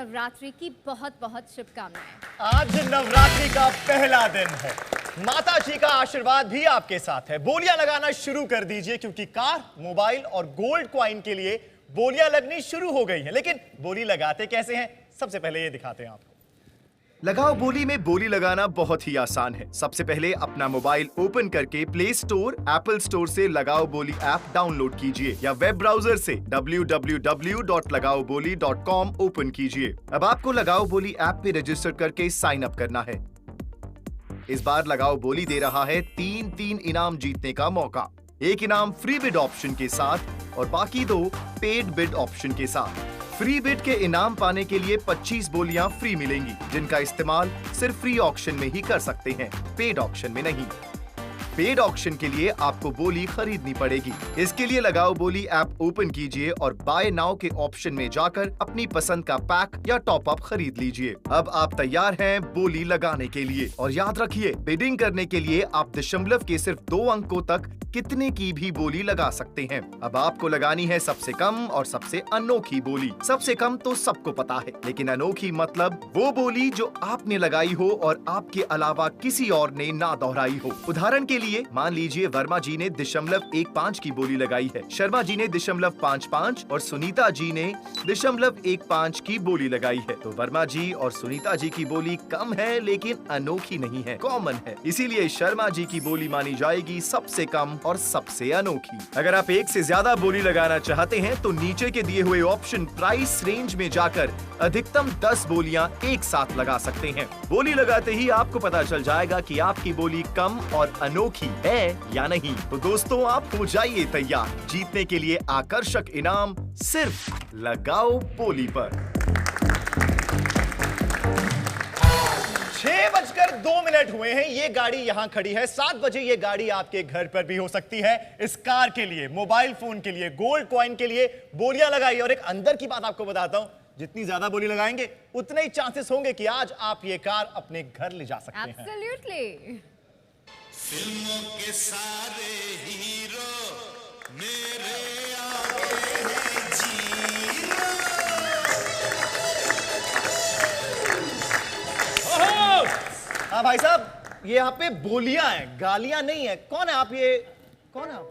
नवरात्रि की बहुत बहुत शुभकामनाएं। आज नवरात्रि का पहला दिन है, माता जी का आशीर्वाद भी आपके साथ है। बोलियां लगाना शुरू कर दीजिए क्योंकि कार, मोबाइल और गोल्ड कॉइन के लिए बोलियां लगनी शुरू हो गई हैं। लेकिन बोली लगाते कैसे हैं, सबसे पहले ये दिखाते हैं आपको। लगाओ बोली में बोली लगाना बहुत ही आसान है। सबसे पहले अपना मोबाइल ओपन करके प्ले स्टोर, एप्पल स्टोर से लगाओ बोली ऐप डाउनलोड कीजिए या वेब ब्राउजर से www.लगाओबोली.com ओपन कीजिए। अब आपको लगाओ बोली ऐप पे रजिस्टर करके साइन अप करना है। इस बार लगाओ बोली दे रहा है 3 इनाम जीतने का मौका। एक इनाम फ्री बिड ऑप्शन के साथ और बाकी 2 पेड बिड ऑप्शन के साथ। फ्री बिड के इनाम पाने के लिए 25 बोलियां फ्री मिलेंगी, जिनका इस्तेमाल सिर्फ फ्री ऑक्शन में ही कर सकते हैं, पेड ऑक्शन में नहीं। पेड ऑक्शन के लिए आपको बोली खरीदनी पड़ेगी। इसके लिए लगाओ बोली ऐप ओपन कीजिए और बाय नाउ के ऑप्शन में जाकर अपनी पसंद का पैक या टॉप अप खरीद लीजिए। अब आप तैयार हैं बोली लगाने के लिए। और याद रखिए, बिडिंग करने के लिए आप दशमलव के सिर्फ 2 अंकों तक कितने की भी बोली लगा सकते हैं। अब आपको लगानी है सबसे कम और सबसे अनोखी बोली। सबसे कम तो सबको पता है, लेकिन अनोखी मतलब वो बोली जो आपने लगाई हो और आपके अलावा किसी और ने ना दोहराई हो। उदाहरण के लिए मान लीजिए वर्मा जी ने 0.15 की बोली लगाई है, शर्मा जी ने 0.55 और सुनीता जी ने 0.15 की बोली लगाई है। तो वर्मा जी और सुनीता जी की बोली कम है लेकिन अनोखी नहीं है, कॉमन है। इसीलिए शर्मा जी की बोली मानी जाएगी सबसे कम और सबसे अनोखी। अगर आप एक से ज्यादा बोली लगाना चाहते हैं तो नीचे के दिए हुए ऑप्शन प्राइस रेंज में जाकर अधिकतम 10 बोलियां एक साथ लगा सकते हैं। बोली लगाते ही आपको पता चल जाएगा कि आपकी बोली कम और अनोखी है या नहीं। तो दोस्तों, आप हो जाइए तैयार जीतने के लिए आकर्षक इनाम सिर्फ लगाओ बोली पर। 6:02 हुए हैं। ये गाड़ी यहां खड़ी है। 7 बजे ये गाड़ी आपके घर पर भी हो सकती है। इस कार के लिए, मोबाइल फोन के लिए, गोल्ड कॉइन के लिए बोलियां लगाइए। और एक अंदर की बात आपको बताता हूं, जितनी ज्यादा बोली लगाएंगे उतने ही चांसेस होंगे कि आज आप ये कार अपने घर ले जा सकते हैं। एब्सोल्युटली। फिल्मों के सारे हीरो मेरे आगे हैं जीरो। हाँ भाई साहब, ये यहाँ पे बोलियां हैं, गालियां नहीं है। कौन है आप? ये कौन है आप?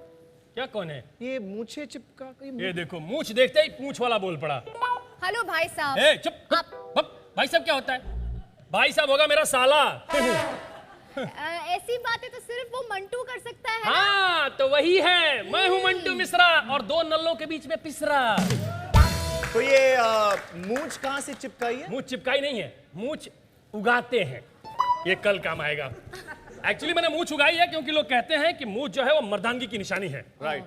क्या कौन है? ये मूछे चिपका ये देखो, मूछ देखते ही पूछ वाला बोल पड़ा। हेलो भाई साहब। ए, चुप। भाई साहब क्या होता है? भाई साहब होगा मेरा साला। ऐसी बातें तो सिर्फ वो मंटू कर सकता है। हाँ, तो वही है, मैं हूँ मंटू मिश्रा और 2 नल्लों के बीच में पिसरा। तो ये मूछ कहाँ से चिपकाई है? मूछ चिपकाई नहीं है, मूछ उगाते हैं, ये कल काम आएगा। एक्चुअली मैंने मूछ उगाई है क्योंकि लोग कहते हैं कि मूछ जो है वो मर्दानगी की निशानी है। राइट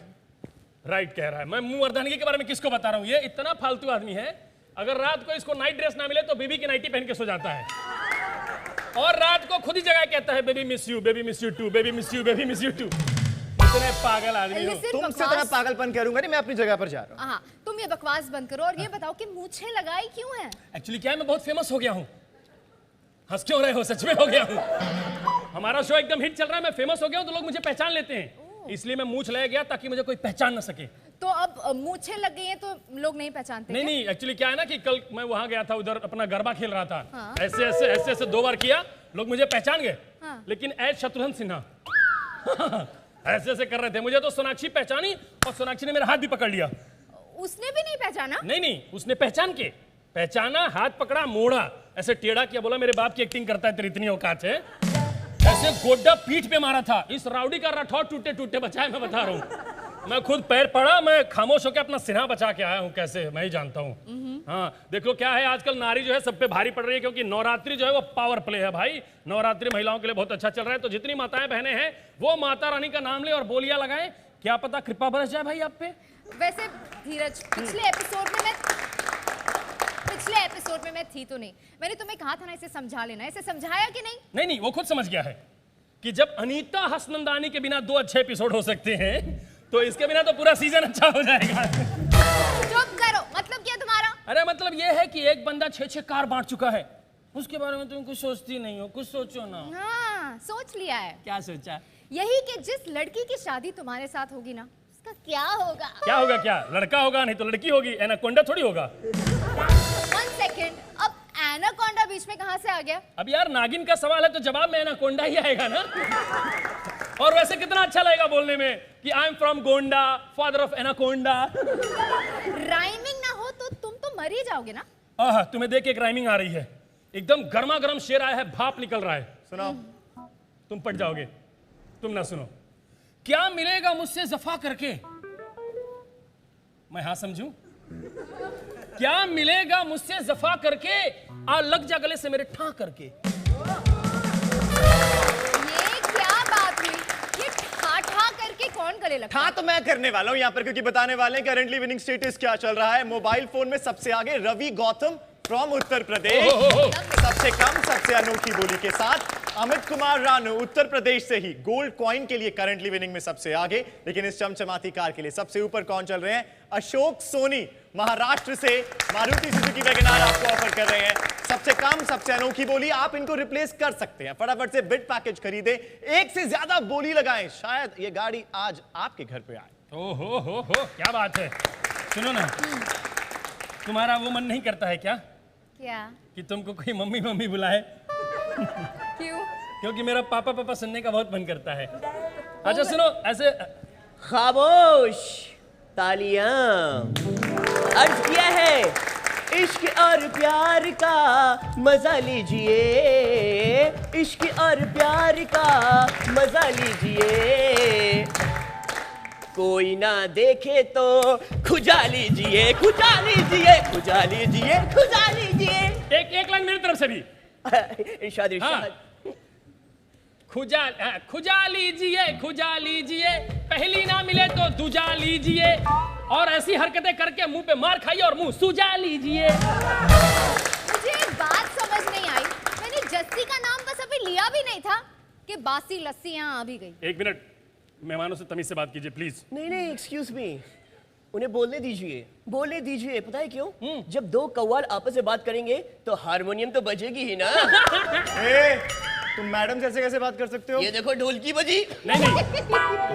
कह रहा है। मैं मर्दानगी के बारे में किसको बता रहा हूँ? ये इतना फालतू आदमी है, अगर रात को इसको नाइट ड्रेस ना मिले तो बीबी की नाइटी पहन के सो जाता है और रात को खुद ही जगह कहता है baby miss you too, baby miss you too. इतने पागल आदमी हो। तुमसे तो मैं पागलपन करूंगा नहीं, मैं अपनी जगह पर जा रहा हूँ। हाँ, तुम ये बकवास बंद करो और ये बताओ कि मूछें लगाई क्यों है? एक्चुअली क्या है, मैं बहुत फेमस हो गया हूँ। हंस क्यों रहे हो? सच में हो गया हूँ। हमारा शो एकदम हिट चल रहा है, मैं फेमस हो गया हूँ तो लोग मुझे पहचान लेते हैं, इसलिए मैं मूछ ले गया ताकि मुझे कोई पहचान ना सके। तो अब मूछें लग गई हैं तो लोग नहीं पहचानते? नहीं, एक्चुअली क्या है ना कि कल मैं वहां गया था, उधर अपना गरबा खेल रहा था। हाँ? ऐसे 2 बार किया, लोग मुझे पहचान गए। हाँ? लेकिन एज शत्रुघ्न सिन्हा ऐसे कर रहे थे। मुझे तो सोनाक्षी पहचानी और सोनाक्षी ने मेरा हाथ भी पकड़ लिया। उसने भी नहीं पहचाना? नहीं, उसने पहचाना, हाथ पकड़ा, मोड़ा, ऐसे टेढ़ा किया, बोला मेरे बाप की एक्टिंग करता है, तेरी इतनी औकात है। ऐसे गोड्डा पीठ पे मारा था। इस राउडी का राठौर टूटे बचाए, मैं बता रहा हूँ। मैं खुद पैर पड़ा, मैं खामोश होकर अपना सिन्हा बचा के आया हूँ। कैसे, मैं ही जानता हूँ। हाँ, देखो क्या है, आजकल नारी जो है सब पे भारी पड़ रही है क्योंकि नवरात्रि जो है वो पावर प्ले है भाई। नवरात्रि महिलाओं के लिए बहुत अच्छा चल रहा है। तो जितनी माताएं बहनें हैं वो माता रानी का नाम ले और बोलियां लगाएं, क्या पता कृपा बरस जाए भाई आप पे। वैसे धीरज, पिछले एपिसोड में मैं थी तो नहीं, मैंने तुम्हें कहा था ना इसे समझा लेना, इसे समझाया कि नहीं? नहीं, वो खुद समझ गया है कि जब अनीता हसनंदानी के बिना 2 अच्छे एपिसोड हो सकते हैं तो इसके बिना तो पूरा सीजन अच्छा हो जाएगा। चुप करो, मतलब क्या तुम्हारा? अरे मतलब ये है कि एक बंदा 6 कार बांट चुका है, उसके बारे में तुम कुछ सोचती नहीं हो, कुछ सोचो ना। हाँ, सोच लिया है। क्या सोचा? यही कि जिस लड़की की शादी तुम्हारे साथ होगी ना, उसका क्या होगा? क्या होगा? क्या लड़का होगा? नहीं तो लड़की होगी, एनाकोंडा थोड़ी होगा। 1 सेकेंड, में कहां से आ गया? अब यार नागिन का सवाल है तो जवाब में एनाकोंडा ही आएगा ना। और वैसे कितना अच्छा लगेगा बोलने में कि I am from Gonda, father of anaconda. Rhyming ना हो तो तुम तो मर ही जाओगे ना। आहा, तुम्हें देख के एक राइमिंग आ रही है, एकदम गर्मा गर्म शेर आया है, भाप निकल रहा है। सुनाओ। तुम पट जाओगे, तुम ना सुनो। क्या मिलेगा मुझसे जफा करके, मैं हाँ समझूं? क्या मिलेगा मुझसे जफा करके, आ लग जा गले से मेरे ठा करके। ये क्या बात हुई? ये ठा ठा करके कौन गले लगता हाँ है? तो मैं करने वाला हूं यहाँ पर, क्योंकि बताने वाले हैं करंटली विनिंग स्टेटस क्या चल रहा है। मोबाइल फोन में सबसे आगे रवि गौतम फ्रॉम उत्तर प्रदेश, सबसे कम सबसे अनोखी बोली के साथ अमित कुमार रानू उत्तर प्रदेश से ही गोल्ड कॉइन के लिए करंटली विनिंग में सबसे आगे। लेकिन इस चमचमाती कार के लिए सबसे ऊपर कौन चल रहे हैं? अशोक सोनी महाराष्ट्र से मारुति सुजुकी वैगनआर आपको ऑफर कर रहे हैं। सबसे कम सबसे अनोखी बोली, आप इनको रिप्लेस कर सकते हैं। फटाफट से बिड पैकेज खरीदे, एक से ज्यादा बोली लगाएं, शायद ये गाड़ी आज आपके घर पे आए। ओहो हो, क्या बात है। सुनो ना, तुम्हारा वो मन नहीं करता है क्या क्या? कि तुमको कोई मम्मी मम्मी बुलाए? क्यों? क्योंकि मेरा पापा पापा सुनने का बहुत मन करता है। अच्छा सुनो, ऐसे खामोश, तालियां। अर्ज किया है इश्क और प्यार का मजा लीजिए, इश्क और प्यार का मजा लीजिए, कोई ना देखे तो खुजा लीजिए, खुजा लीजिए, खुजा लीजिए, खुजा लीजिए। एक लाइन मेरी तरफ से भी। इरशाद इरशाद। खुजा लीजिए, खुजा लीजिए, पहली ना मिले तो दूजा लीजिए, और ऐसी हरकतें करके मुंह पे मार खाइए और मुंह सूजा लीजिए। मुझे एक बात समझ नहीं आई, मैंने जस्सी का नाम बस अभी लिया भी नहीं था कि बासी लस्सी यहाँ आ भी गई। एक मिनट, मेहमानों से तमीज से बात कीजिए प्लीज। नहीं नहीं, एक्सक्यूज मी, उन्हें बोलने दीजिए, बोलने दीजिए। पता है क्यों? जब दो कव्वाल आपस में बात करेंगे तो हारमोनियम तो बजेगी ही ना। तुम मैडम से ऐसे कैसे बात कर सकते हो? ये देखो ढोलकी बजी। नहीं,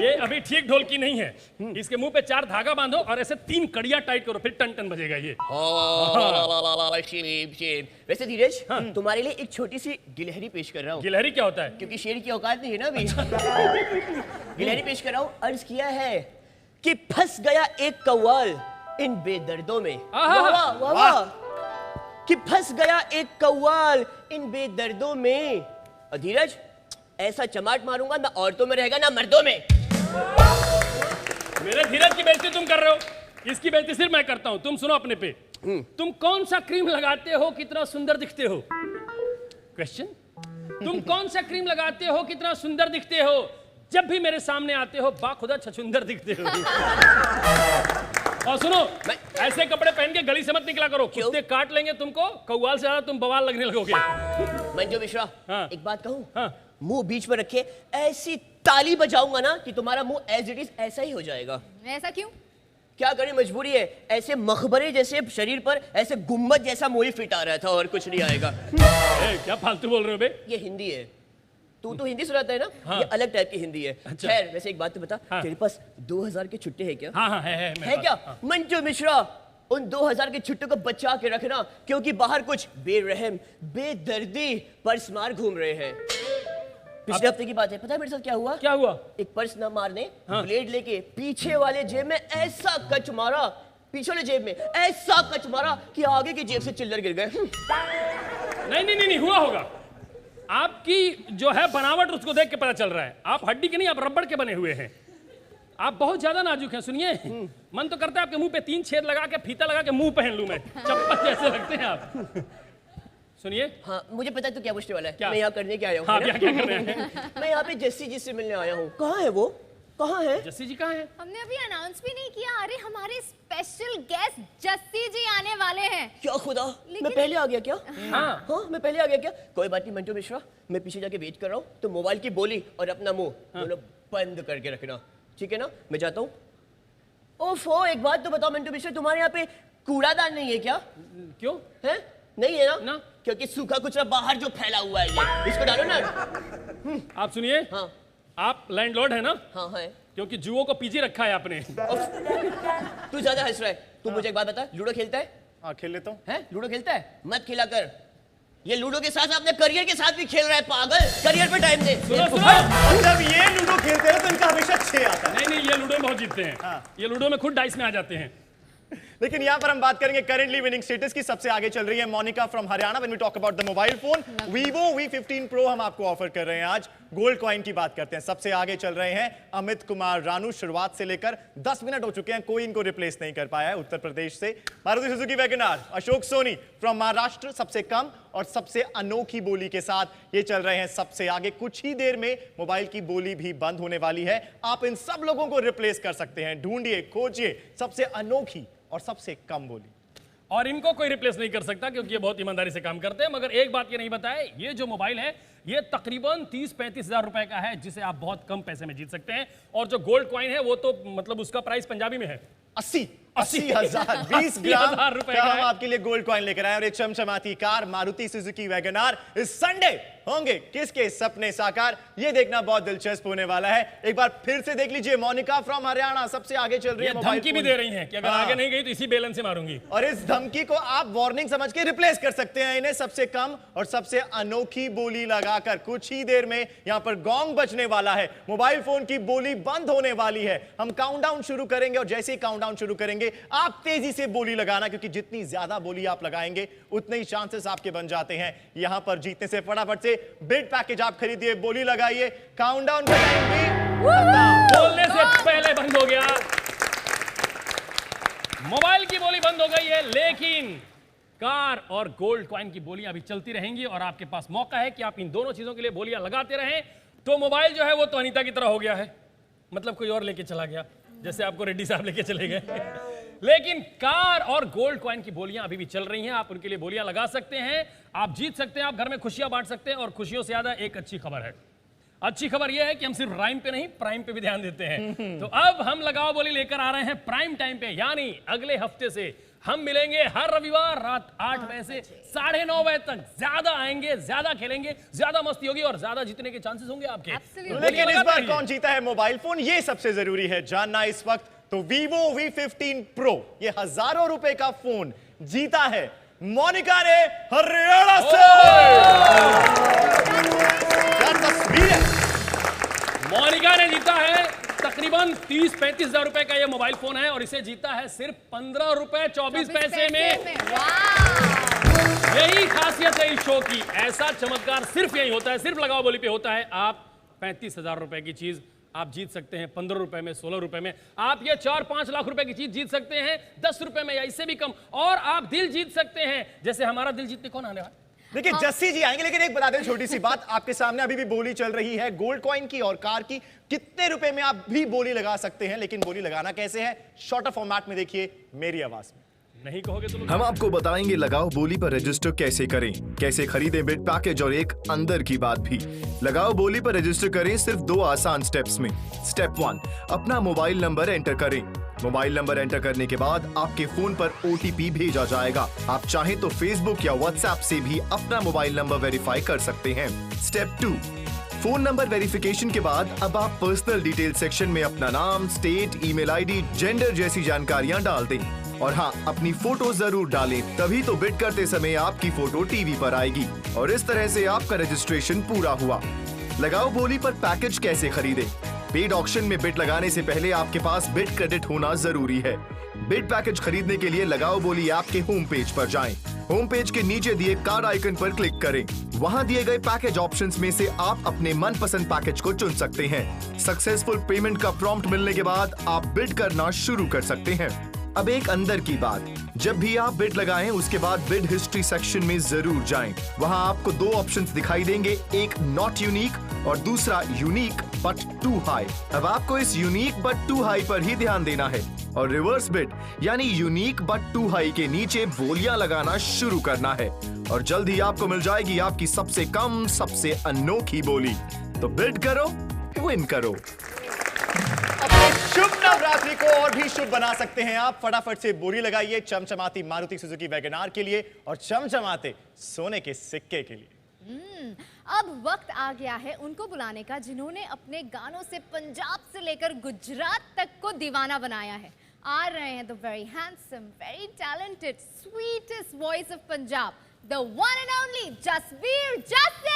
ये अभी ठीक ढोलकी नहीं है। इसके मुंह पे 4 धागा बांधो और ऐसे 3 कड़ियां टाइट करो, फिर टन टन बजेगा ये। वैसे धीरज, तुम्हारे लिए एक छोटी सी गिलहरी पेश कर रहा हूँ, गिलहरी क्या होता है? क्योंकि शेर की औकात नहीं है ना अभी। गिलहरी पेश कर रहा हूँ। अर्ज किया है कि फंस गया एक कव्वाल इन बेदर्दों में। आहा। वाह वाह वाह वाह। कि फंस गया एक कव्वाल इन बेदर्दों में। और धीरज, ऐसा चमाट मारूंगा ना औरतों में रहेगा ना मर्दों में। मेरे धीरज की बेइज्जती तुम कर रहे हो, इसकी बेइज्जती सिर्फ मैं करता हूं। तुम सुनो अपने पे। तुम कौन सा क्रीम लगाते हो कितना सुंदर दिखते हो? क्वेश्चन। तुम कौन सा क्रीम लगाते हो कितना सुंदर दिखते हो? जब भी मेरे सामने आते हो बाखुदा छछुंदर दिखते हो। और सुनो, ऐसे कपड़े पहन के गली से मत निकला करो, कुत्ते काट लेंगे तुमको, कव्वाल से ज्यादा तुम बवाल लगने लगोगे। मंजू मिश्रा, हाँ। एक बात कहूं? हाँ। मुंह बीच में रखे ऐसी ताली बजाऊंगा ना कि तुम्हारा मुंह एज इट इज ऐसा ही हो जाएगा। ऐसा क्यों? क्या करें, मजबूरी है। ऐसे मखबरे जैसे शरीर पर ऐसे गुम्बद जैसा मोही फिट आ रहा था, और कुछ नहीं आएगा। क्या फालतू बोल रहे हो बे? ये हिंदी है, तू तो हिंदी सुनाता है ना। हाँ। ये अलग टाइप की हिंदी है। अच्छा। खैर, वैसे एक बात तो बता, हाँ। तेरे पास 2000 के छुट्टे हैं क्या? हाँ हाँ है मेरे है पास। क्या? हाँ। मंजू मिश्रा, उन 2000 के छुट्टों को बचा के रखना, क्योंकि बाहर कुछ बेरहम बेदर्दी पर्स मार घूम रहे हैं। पिछले हफ्ते की बात है, पता है मेरे साथ क्या हुआ? क्या हुआ? एक पर्स न मारने हाँ। ब्लेड लेके पीछे वाले जेब में ऐसा कच मारा, पीछे वाले जेब में ऐसा कच मारा कि आगे की जेब से चिल्लर गिर गए। नहीं हुआ होगा। आपकी जो है बनावट उसको देख के पता चल रहा है, आप हड्डी के नहीं, आप रबड़ के बने हुए हैं। आप बहुत ज्यादा नाजुक हैं। सुनिए, मन तो करता है आपके मुंह पे 3 छेद लगा के फीता लगा के मुंह पहन लूं मैं, चप्पल जैसे लगते हैं आप। सुनिए। हाँ, मुझे पता है तू क्या पूछने वाला है। क्या? मैं यहाँ करने क्या आया हूँ? हाँ, है ना? क्या कर रहे हैं? मैं यहाँ पे जस्सी जी से मिलने आया हूँ। कहाँ है वो? कहाँ है? जस्सी जी कहाँ है? हमने अभी अनाउंस भी नहीं किया। अरे हमारे स्पेशल गेस्ट जस्सी जी आने वाले हैं। क्या खुदा, लेकिन- मैं पहले आ गया क्या? हाँ। हाँ, मैं पहले आ गया क्या? कोई बात नहीं मंटू मिश्रा, मैं पीछे जाके वेट कर रहा हूँ। तो मोबाइल की बोली और अपना मुंह दोनों बंद करके रखना, ठीक है ना? मैं जाता हूँ। ओफो, एक बात तो बताओ मंटू मिश्रा, तुम्हारे यहाँ पे कूड़ादान नहीं है क्या? क्यों? है? नहीं है ना? ना। क्योंकि सूखा कुचरा बाहर जो फैला हुआ है ये, इसको डालो ना। आप सुनिए, हाँ आप लैंडलॉर्ड है ना? हाँ है। क्योंकि जुओं को पीछे रखा है आपने। तू ज्यादा हंस रहा है। तू मुझे एक बात बता, लूडो खेलता है? हाँ खेल लेता हूँ। हैं? लूडो खेलता है? मत खेला कर। ये लूडो के साथ अपने करियर के साथ भी खेल रहा है पागल। करियर पे टाइम दे। सुनो सुनो, और जब ये लूडो खेलते हैं तो इनका हमेशा 6 आता है। नहीं नहीं, ये लूडो में बहुत जीतते हैं। हाँ। ये लूडो में खुद डाइस में आ जाते हैं। लेकिन यहां पर हम बात करेंगे करेंटली विनिंग स्टेटस की। सबसे आगे चल रही है Monika from Haryana. When we talk about the mobile phone Vivo V15 Pro हम आपको ऑफर कर रहे हैं आज। गोल्ड कॉइन की बात करते हैं। सबसे आगे चल रहे हैं अमित कुमार रानू। शुरुआत से लेकर 10 मिनट हो चुके हैं, कोई इनको रिप्लेस नहीं कर पाया है उत्तर प्रदेश से। Maruti Suzuki WagonR Ashok Soni from Maharashtra सबसे कम और सबसे अनोखी बोली के साथ ये चल रहे हैं सबसे आगे। कुछ ही देर में मोबाइल की बोली भी बंद होने वाली है। आप इन सब लोगों को रिप्लेस कर सकते हैं। ढूंढिए, खोजिए सबसे अनोखी और सबसे कम बोली। और इनको कोई रिप्लेस नहीं कर सकता क्योंकि ये बहुत ईमानदारी से काम करते हैं। मगर एक बात ये नहीं बताए, ये जो मोबाइल है ये तकरीबन 30-35 हजार रुपए का है, जिसे आप बहुत कम पैसे में जीत सकते हैं। और जो गोल्ड कॉइन है वो तो मतलब उसका प्राइस पंजाबी में है 80,000 20 ग्राम 80,000 रुपए का का हम है। आपके लिए गोल्ड कॉइन लेकर आए। और ये चमचमाती कार मारुति सुजुकी वैगनआर इस संडे होंगे किसके सपने साकार, ये देखना बहुत दिलचस्प होने वाला है। एक बार फिर से देख लीजिए, मोनिका फ्रॉम हरियाणा सबसे आगे चल रही ये है। मोबाइल धमकी भी फोन। दे रही हैं कि अगर हाँ। आगे नहीं गई तो इसी बेलन से मारूंगी। और इस धमकी को आप वार्निंग समझ के रिप्लेस कर सकते हैं इन्हें सबसे कम और सबसे अनोखी बोली लगाकर। कुछ ही देर में यहां पर गॉन्ग बजने वाला है, मोबाइल फोन की बोली बंद होने वाली है। हम काउंटडाउन शुरू करेंगे और जैसे ही काउंटडाउन शुरू करेंगे आप तेजी से बोली लगाना, क्योंकि जितनी ज्यादा बोली आप लगाएंगे उतने ही चांसेस आपके बन जाते हैं यहां पर जीतने से। फटाफट से बिड पैकेज आप खरीदिए, बोली लगाइए। काउंटडाउन का टाइम भी बोलने से पहले बंद हो गया। मोबाइल की बोली बंद हो गई है, लेकिन कार और गोल्ड कॉइन की बोलियां अभी चलती रहेंगी और आपके पास मौका है कि आप इन दोनों चीजों के लिए बोलियां लगाते रहें। तो मोबाइल जो है वो तो अनीता की तरह हो गया है, मतलब कोई और लेके चला गया, जैसे आपको रेड्डी साहब लेके चले गए। लेकिन कार और गोल्ड कॉइन की बोलियां अभी भी चल रही हैं, आप उनके लिए बोलियां लगा सकते हैं, आप जीत सकते हैं, आप घर में खुशियां बांट सकते हैं। और खुशियों से ज्यादा एक अच्छी खबर है। अच्छी खबर यह है कि हम सिर्फ राइम पे नहीं प्राइम पे भी ध्यान देते हैं। तो अब हम लगाओ बोली लेकर आ रहे हैं प्राइम टाइम पे, यानी अगले हफ्ते से हम मिलेंगे हर रविवार रात 8 बजे से 9:30 बजे तक। ज्यादा आएंगे, ज्यादा खेलेंगे, ज्यादा मस्ती होगी और ज्यादा जीतने के चांसेस होंगे आपके। Absolutely. लेकिन इस बार कौन जीता है मोबाइल फोन, ये सबसे जरूरी है जानना इस वक्त। तो Vivo V15 Pro ये हजारों रुपए का फोन जीता है मोनिका ने हरियाणा से। क्या तस्वीर है। मोनिका ने जीता है तकरीबन 30-35 हजार रुपए का ये मोबाइल फोन है और इसे जीता है सिर्फ 15 रुपए 24 पैसे में। वाह! यही खासियत है इस शो की, ऐसा चमत्कार सिर्फ यही होता है, सिर्फ लगाओ बोली पे होता है। आप 35,000 रुपए की चीज आप जीत सकते हैं 15 रुपए में, 16 रुपए में। आप ये 4-5 लाख रुपए की चीज जीत सकते हैं 10 रुपए में या इससे भी कम। और आप दिल जीत सकते हैं, जैसे हमारा दिल जीतने कौन आने वाला है? देखिए जस्सी जी आएंगे, लेकिन एक बता दें छोटी सी बात, आपके सामने अभी भी बोली चल रही है गोल्ड कॉइन की और कार की। कितने रुपए में आप भी बोली लगा सकते हैं, लेकिन बोली लगाना कैसे है शॉर्टर फॉर्मेट में देखिए मेरी आवाज में। नहीं कहोगे तो हम आपको बताएंगे लगाओ बोली पर रजिस्टर कैसे करें, कैसे खरीदें बिड पैकेज और एक अंदर की बात भी। लगाओ बोली पर रजिस्टर करें सिर्फ 2 आसान स्टेप्स में। स्टेप 1, अपना मोबाइल नंबर एंटर करें। मोबाइल नंबर एंटर करने के बाद आपके फोन पर OTP भेजा जाएगा। आप चाहें तो फेसबुक या व्हाट्सएप से भी अपना मोबाइल नंबर वेरीफाई कर सकते हैं। स्टेप 2, फोन नंबर वेरिफिकेशन के बाद अब आप पर्सनल डिटेल सेक्शन में अपना नाम, स्टेट, ईमेल आईडी, जेंडर जैसी जानकारियां डाल दें। और हाँ, अपनी फोटो जरूर डालें, तभी तो बिड करते समय आपकी फोटो टीवी पर आएगी। और इस तरह से आपका रजिस्ट्रेशन पूरा हुआ। लगाओ बोली पर पैकेज कैसे खरीदें? पेड ऑक्शन में बिड लगाने से पहले आपके पास बिड क्रेडिट होना जरूरी है। बिड पैकेज खरीदने के लिए लगाओ बोली ऐप के होम पेज पर जाएं। होम पेज के नीचे दिए कार्ड आइकन पर क्लिक करें। वहां दिए गए पैकेज ऑप्शंस में से आप अपने मनपसंद पैकेज को चुन सकते हैं। सक्सेसफुल पेमेंट का प्रॉम्प्ट मिलने के बाद आप बिड करना शुरू कर सकते हैं। अब एक अंदर की बात, जब भी आप बिड लगाएं उसके बाद बिड हिस्ट्री सेक्शन में जरूर जाएं। वहां आपको 2 ऑप्शंस दिखाई देंगे, एक नॉट यूनिक और दूसरा यूनिक बट टू हाई। अब आपको इस यूनिक बट टू हाई पर ही ध्यान देना है और रिवर्स बिड यानी यूनिक बट टू हाई के नीचे बोलियां लगाना शुरू करना है और जल्द ही आपको मिल जाएगी आपकी सबसे कम, सबसे अनोखी बोली। तो बिड करो, विन करो। अपने शुभ नवरात्रि को और भी शुभ बना सकते हैं आप। फटाफट से बोली लगाइए चमचमाती मारुति सुजुकी वैगनआर के लिए और चमचमाते सोने के सिक्के के लिए। अब वक्त आ गया है उनको बुलाने का जिन्होंने अपने गानों से पंजाब से लेकर गुजरात तक को दीवाना बनाया है। आ रहे हैं the very handsome, very talented, sweetest voice of Punjab, the one and only Jasbir Jassin.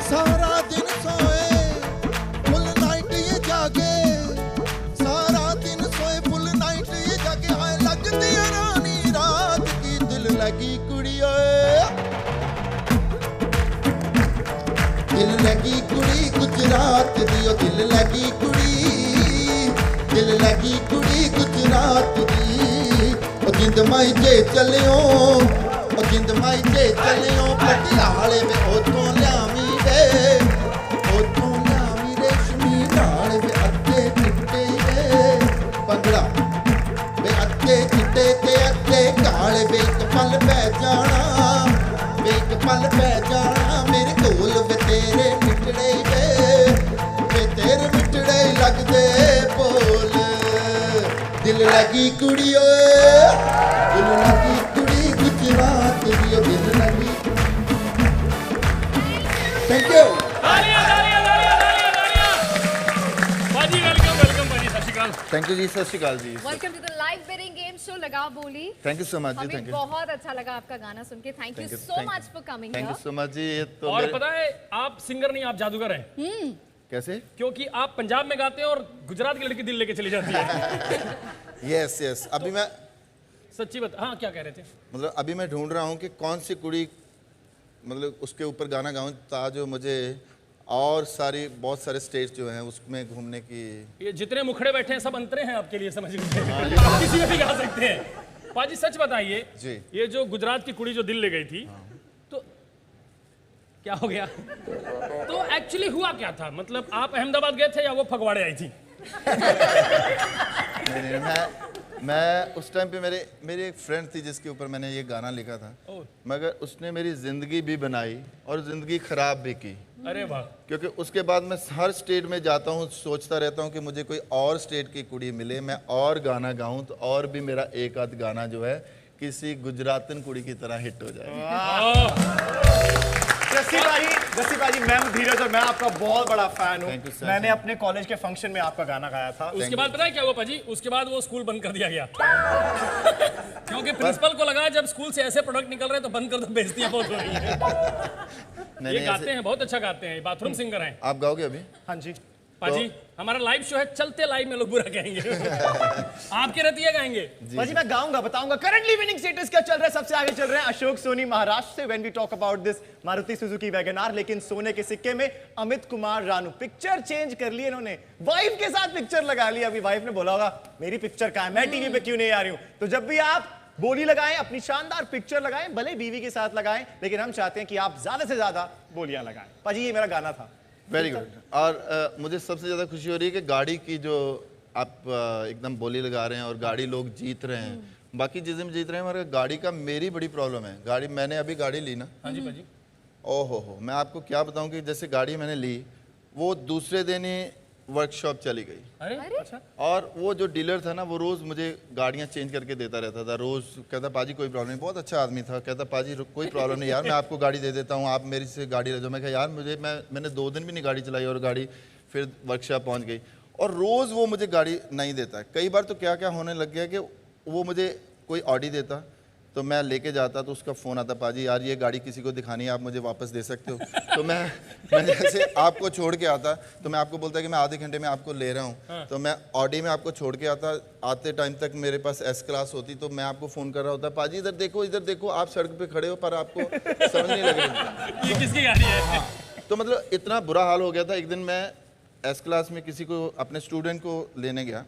सारा दिन सोए फुल नाइट ये जागे, सारा दिन सोए फुल नाइट ये जागे, हाय लगती है रानी रात की दिल लगी कुड़ी ओए, दिल लगी कुड़ी गुजरात दी ओ दिल लगी कुड़ी, दिल लगी कुड़ी गुजरात दी ओ जिंद माई जे चलियो ओ जिंद माई जे चलियो पटियाले में ओथों लियावी वे ओथों लियावी रेशमी नाल वे अद्दे चिट्टे वे पंगड़ा वे अद्दे चिट्टे ते अद्दे काले वे एक पल पै जाना वे एक पल पै जाना मेरे कोल वे तेरे मिटड़े वे तेरे मिटड़े लगदे बोल दिल लगी कुड़ी ओए दिल लगी कुड़ी गुजरात दी ओ दिल लगी थैंक यू तालियां तालियां तालियां तालियां तालियां पाजी वेलकम वेलकम पाजी सत श्री अकाल थैंक यू जी सत श्री अकाल जी welcome to the live bidding game show लगाओ बोली। थैंक यू सो मच जी हमें थैंक यू बहुत अच्छा लगा आपका गाना सुन के। Thank you so much for coming thank you here. So much जी ये तो और पता है आप सिंगर नहीं आप जादूगर हैं कैसे क्योंकि आप पंजाब में गाते हैं और गुजरात की लड़की दिल लेके चली जाती है यस यस अभी मैं सच्ची बात हाँ क्या कह रहे थे मतलब अभी मैं ढूंढ रहा हूँ कि कौन सी कुड़ी मतलब उसके ऊपर गाना गाऊं जो मुझे और सारी बहुत सारे स्टेज जो हैं उसमें घूमने की ये जितने मुखड़े बैठे हैं सब अंतरे हैं आपके लिए समझ लीजिए आप किसी में भी गा सकते हैं पाजी सच बताइए जी। ये जो गुजरात की कुड़ी जो दिल ले गई थी तो क्या हो गया तो एक्चुअली हुआ क्या था मतलब आप अहमदाबाद गए थे या वो फगवाड़े आई थी नहीं, मैं उस टाइम पे मेरी एक फ्रेंड थी जिसके ऊपर मैंने ये गाना लिखा था मगर उसने मेरी ज़िंदगी भी बनाई और ज़िंदगी ख़राब भी की अरे वाह क्योंकि उसके बाद मैं हर स्टेट में जाता हूँ सोचता रहता हूँ कि मुझे कोई और स्टेट की कुड़ी मिले मैं और गाना गाऊँ तो और भी मेरा एक आध गाना जो है किसी गुजरातन कुड़ी की तरह हिट हो जाए जस्सी भाजी मैं हूं धीरज और मैं आपका बहुत बड़ा फैन Thank you, हूं sir. मैंने अपने कॉलेज के फंक्शन में आपका गाना गाया था उसके बाद पता है क्या हुआ पाजी उसके बाद वो स्कूल बंद कर दिया गया क्योंकि प्रिंसिपल को लगा जब स्कूल से ऐसे प्रोडक्ट निकल रहे हैं तो बंद कर दो बेइज्जतियां बहुत हो रही हैं ये गाते हैं बहुत अच्छा गाते हैं बाथरूम सिंगर हैं आप गाओगे अभी हाँ जी पाजी हमारा लाइव शो है चलते लाइव में लोग बुरा कहेंगे आपके रतिया गाएंगे भाजी मैं गाऊंगा बताऊंगा करंटली विनिंग स्टेटस क्या चल रहा है सबसे आगे चल रहे हैं अशोक सोनी महाराष्ट्र से when we talk about this Maruti Suzuki WagonR लेकिन सोने के सिक्के में अमित कुमार रानू पिक्चर चेंज कर ली इन्होंने वाइफ के साथ पिक्चर लगा ली अभी वाइफ ने बोला होगा मेरी पिक्चर कहां है मैं टीवी पे क्यों नहीं आ रही हूं तो जब भी आप बोली लगाएं अपनी शानदार पिक्चर लगाएं भले बीवी के साथ लगाएं लेकिन हम चाहते हैं कि आप ज्यादा से ज्यादा बोलियां लगाएं पाजी ये मेरा गाना था वेरी गुड और मुझे सबसे ज़्यादा खुशी हो रही है कि गाड़ी की जो आप एकदम बोली लगा रहे हैं और गाड़ी लोग जीत रहे हैं बाकी चीज़ें में जीत रहे हैं मगर गाड़ी का मेरी बड़ी प्रॉब्लम है गाड़ी मैंने अभी गाड़ी ली ना हाँ जी पाजी ओहो मैं आपको क्या बताऊं कि जैसे गाड़ी मैंने ली वो दूसरे दिन ही वर्कशॉप चली गई अरे अच्छा और वो जो डीलर था ना वो रोज़ मुझे गाड़ियाँ चेंज करके देता रहता था रोज़ कहता पाजी कोई प्रॉब्लम नहीं बहुत अच्छा आदमी था कहता पाजी कोई प्रॉब्लम नहीं यार मैं आपको गाड़ी दे देता हूँ आप मेरी से गाड़ी ले जाओ मैं कहा यार मैंने 2 दिन भी नहीं गाड़ी चलाई और गाड़ी फिर वर्कशॉप पहुँच गई और रोज़ वो मुझे गाड़ी नहीं देता कई बार तो क्या क्या होने लग गया कि वो मुझे कोई ऑडी देता तो मैं लेके जाता तो उसका फ़ोन आता पाजी यार ये गाड़ी किसी को दिखानी है आप मुझे वापस दे सकते हो तो मैं जैसे आपको छोड़ के आता तो मैं आपको बोलता कि मैं आधे घंटे में आपको ले रहा हूँ तो मैं ऑडी में आपको छोड़ के आता आते टाइम तक मेरे पास एस क्लास होती तो मैं आपको फ़ोन कर रहा होता पाजी इधर देखो आप सड़क पे खड़े हो पर आपको समझ नहीं लग रही ये किसकी गाड़ी है तो मतलब इतना बुरा हाल हो गया था एक दिन मैं एस क्लास में किसी को अपने स्टूडेंट को लेने गया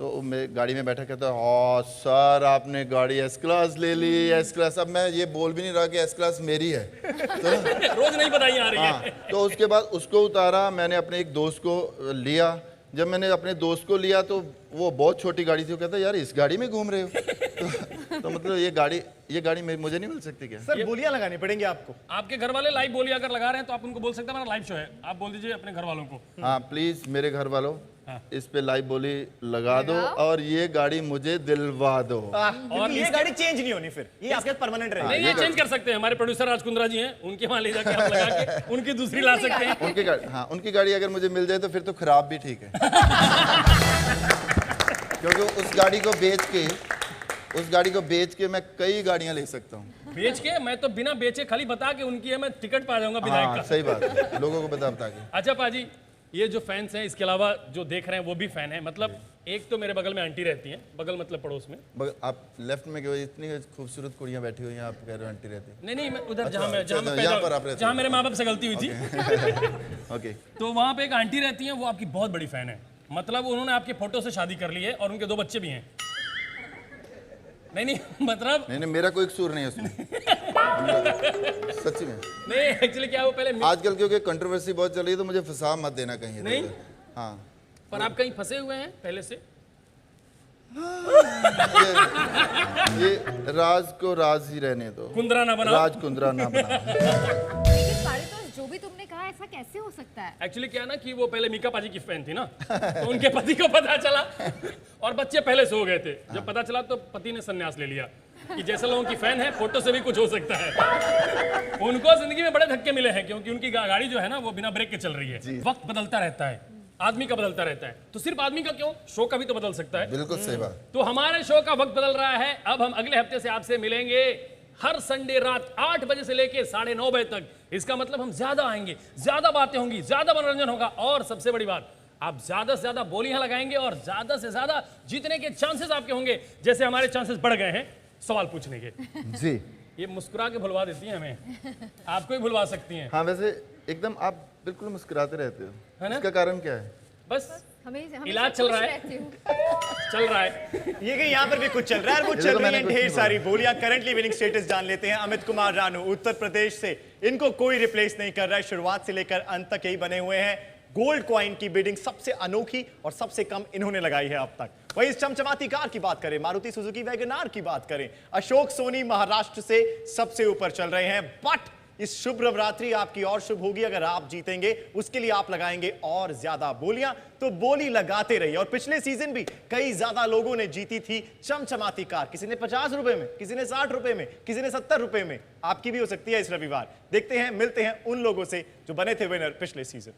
तो मैं गाड़ी में बैठा कहता हाँ सर आपने गाड़ी एस क्लास ले ली एस क्लास अब मैं ये बोल भी नहीं रहा कि एस क्लास मेरी है तो रोज नहीं बताई आ रही हाँ है तो उसके बाद उसको उतारा मैंने अपने एक दोस्त को लिया जब मैंने अपने दोस्त को लिया तो वो बहुत छोटी गाड़ी थी वो कहता यार इस गाड़ी में घूम रहे हो तो मतलब ये गाड़ी मुझे नहीं मिल सकती क्या सर बोलियां लगानी पड़ेंगी आपको आपके घर वाले लाइव बोली अगर लगा रहे हैं तो आप उनको बोल सकते हैं हमारा लाइव शो है आप बोल दीजिए अपने घर वालों को हाँ प्लीज़ मेरे घर वालों इस पे लाइव बोली लगा दो और ये गाड़ी मुझे दिलवा दो। और ये गाड़ी चेंज नहीं होनी, फिर ये आपके परमानेंट रहेगी। नहीं, ये चेंज कर सकते हैं। हमारे प्रोड्यूसर राज कुंद्रा जी हैं, उनके वहां ले जाके आप लगा के उनकी दूसरी ला सकते हैं। उनकी गाड़ी, हाँ उनकी गाड़ी अगर मुझे मिल जाए तो फिर तो खराब भी ठीक है। क्योंकि उस गाड़ी को बेच के मैं कई गाड़ियां ले सकता हूँ। बेच के? मैं तो बिना बेचे खाली बता के उनकी है, मैं टिकट पा जाऊंगा विधायक का। सही बात है, लोगों को बता के। अच्छा पाजी, ये जो फैंस हैं, इसके अलावा जो देख रहे हैं वो भी फैन है। मतलब एक तो मेरे बगल में आंटी रहती हैं, बगल मतलब पड़ोस में। आप लेफ्ट में क्यों, इतनी खूबसूरत कुड़ियां बैठी हुई हैं, आप कह रहे हो आंटी रहती है? नहीं, मैं उधर जहाँ मेरे माँ बाप से गलती हुई थी। ओके। तो वहाँ पे एक आंटी रहती हैं, वो आपकी बहुत बड़ी फैन है। मतलब उन्होंने आपके फोटो से शादी कर ली है और उनके 2 बच्चे भी हैं। नहीं मतलब नहीं, मेरा कोई कसूर नहीं है उसमें। सच्ची में नहीं, एक्चुअली क्या वो पहले आजकल क्योंकि कंट्रोवर्सी बहुत चल रही है तो मुझे फंसा मत देना कहीं। नहीं, हाँ पर आप कहीं फंसे हुए हैं पहले से? ये राज को राज ही रहने दो, कुंद्रा ना बनाओ, राज कुंद्रा ना बनाओ। लेकिन पारितोष, जो भी तुमने कहा ऐसा कैसे हो सकता है? एक्चुअली क्या ना कि वो पहले मीका पाजी की फैन थी ना, तो उनके पति को पता चला और बच्चे पहले सो गए थे। जब पता चला तो पति ने संन्यास ले लिया कि जैसे लोगों की फैन है, फोटो से भी कुछ हो सकता है। उनको जिंदगी में बड़े धक्के मिले हैं क्योंकि उनकी गाड़ी जो है ना वो बिना ब्रेक के चल रही है। वक्त बदलता रहता है, आदमी का बदलता रहता है, तो सिर्फ आदमी का क्यों, शो का भी तो बदल सकता है। बिल्कुल सही बात। तो हमारे शो का वक्त बदल रहा है। अब हम अगले हफ्ते से आपसे मिलेंगे हर संडे रात 8 बजे से लेके 9:30 बजे तक। इसका मतलब हम ज्यादा आएंगे, ज्यादा बातें होंगी, ज्यादा मनोरंजन होगा और सबसे बड़ी बात, आप ज्यादा से ज्यादा बोलियां लगाएंगे और ज्यादा से ज्यादा जीतने के चांसेस आपके होंगे। जैसे हमारे चांसेस बढ़ गए हैं सवाल पूछने के। जी, ये मुस्कुरा के भुलवा देती हैं हमें, आपको ही भुलवा सकती हैं। हाँ, वैसे एकदम आप बिल्कुल मुस्कुराते रहते हो, है ना? इसका कारण क्या है? बस इलाज चल रहा है, चल रहा है। ये कि यहाँ पर भी कुछ चल रहा है, वो चल रही है ढेर सारी बोलियां। करंटली विनिंग स्टेटस जान लेते हैं। अमित कुमार रानू उत्तर प्रदेश से, इनको कोई रिप्लेस नहीं कर रहा है। शुरुआत से लेकर अंत तक यही बने हुए हैं। गोल्ड कॉइन की बिडिंग सबसे अनोखी और सबसे कम इन्होंने लगाई है अब तक। वहीं इस चमचमाती कार की बात करें, मारुति सुजुकी वैगनआर की बात करें, अशोक सोनी महाराष्ट्र से सबसे ऊपर चल रहे हैं। बट इस शुभ नवरात्रि आपकी और शुभ होगी अगर आप जीतेंगे। उसके लिए आप लगाएंगे और ज्यादा बोलियां, तो बोली लगाते रहिए। और पिछले सीजन भी कई ज्यादा लोगों ने जीती थी चमचमाती कार। किसी ने 50 रुपए में, किसी ने 60 रुपए में, किसी ने 70 रुपए में। आपकी भी हो सकती है इस रविवार। देखते हैं, मिलते हैं उन लोगों से जो बने थे विनर पिछले सीजन।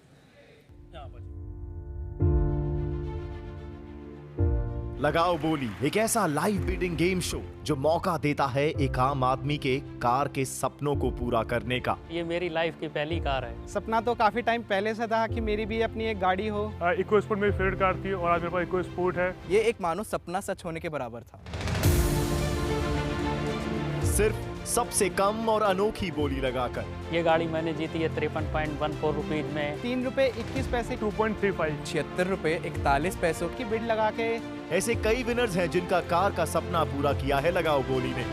लगाओ बोली, एक ऐसा लाइव बीडिंग गेम शो जो मौका देता है एक आम आदमी के कार के सपनों को पूरा करने का। ये मेरी लाइफ की पहली कार है। सपना तो काफी टाइम पहले से था कि मेरी भी अपनी एक गाड़ी हो। इको स्पोर्ट मेरी फेवरेट कार थी और आज मेरे पास इको स्पोर्ट है। ये एक मानो सपना सच होने के बराबर था। सिर्फ सबसे कम और अनोखी बोली लगाकर। ये गाड़ी मैंने जीती है 53.14 रुपीज में। 3 रुपए 21 पैसे, 2.35, 76 रुपए 41 पैसों की बिड लगा के। ऐसे कई विनर्स हैं जिनका कार का सपना पूरा किया है लगाओ बोली ने।